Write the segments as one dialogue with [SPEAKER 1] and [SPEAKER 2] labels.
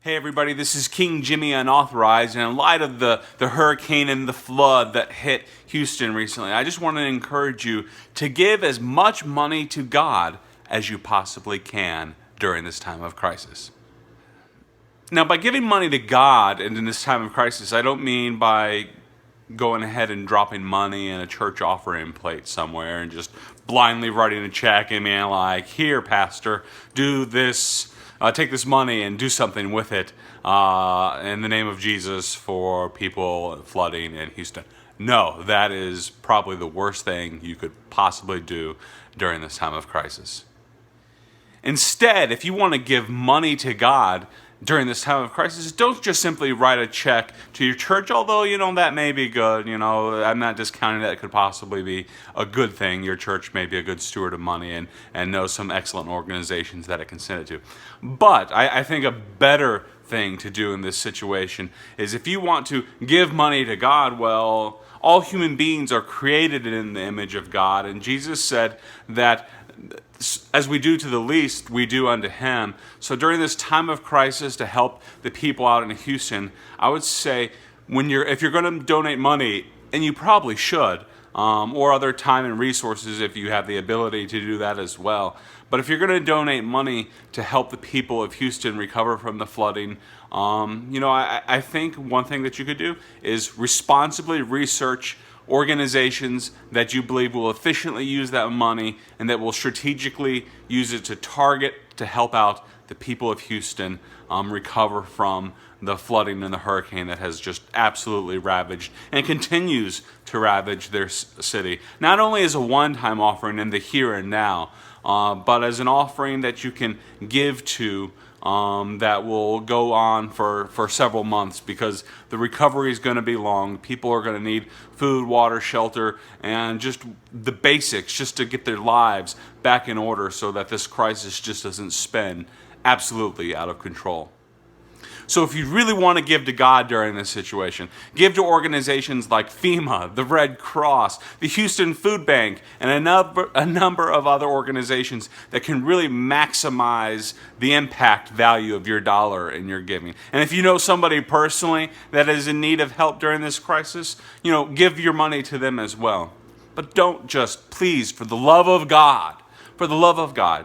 [SPEAKER 1] Hey everybody, this is King Jimmy Un-Author-ized, and in light of the hurricane and the flood that hit Houston recently, I just want to encourage you to give as much money to God as you possibly can during this time of crisis. Now, by giving money to God in this time of crisis, I don't mean by going ahead and dropping money in a church offering plate somewhere and just blindly writing a check and being like, here, pastor, do this, take this money and do something with it in the name of Jesus for people flooding in Houston. No, that is probably the worst thing you could possibly do during this time of crisis. Instead, if you want to give money to God during this time of crisis, don't just simply write a check to your church, although, that may be good. I'm not discounting that it could possibly be a good thing. Your church may be a good steward of money and knows some excellent organizations that it can send it to. But I think a better thing to do in this situation is if you want to give money to God, well, all human beings are created in the image of God, and Jesus said that as we do to the least, we do unto him. So during this time of crisis, to help the people out in Houston, I would say if you're going to donate money, and you probably should, or other time and resources if you have the ability to do that as well. But if you're going to donate money to help the people of Houston recover from the flooding, I think one thing that you could do is responsibly research organizations that you believe will efficiently use that money and that will strategically use it to help out the people of Houston recover from the flooding and the hurricane that has just absolutely ravaged and continues to ravage their city. Not only as a one-time offering in the here and now, but as an offering that you can give to that will go on for several months, because the recovery is going to be long. People are going to need food, water, shelter, and just the basics just to get their lives back in order so that this crisis just doesn't spin absolutely out of control. So if you really want to give to God during this situation, give to organizations like FEMA, the Red Cross, the Houston Food Bank, and a number of other organizations that can really maximize the impact value of your dollar in your giving. And if you know somebody personally that is in need of help during this crisis, give your money to them as well. But don't just, please, for the love of God,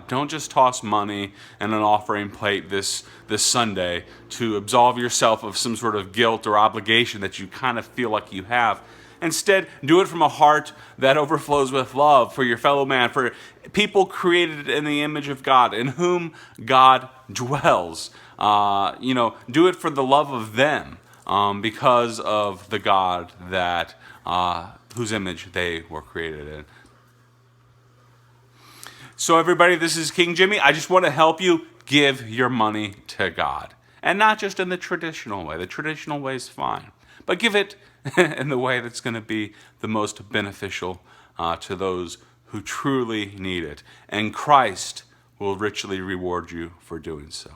[SPEAKER 1] don't just toss money in an offering plate this Sunday to absolve yourself of some sort of guilt or obligation that you kind of feel like you have. Instead, do it from a heart that overflows with love for your fellow man, for people created in the image of God, in whom God dwells. Do it for the love of them, because of the God that whose image they were created in. So everybody, this is King Jimmy. I just want to help you give your money to God. And not just in the traditional way. The traditional way is fine. But give it in the way that's going to be the most beneficial to those who truly need it. And Christ will richly reward you for doing so.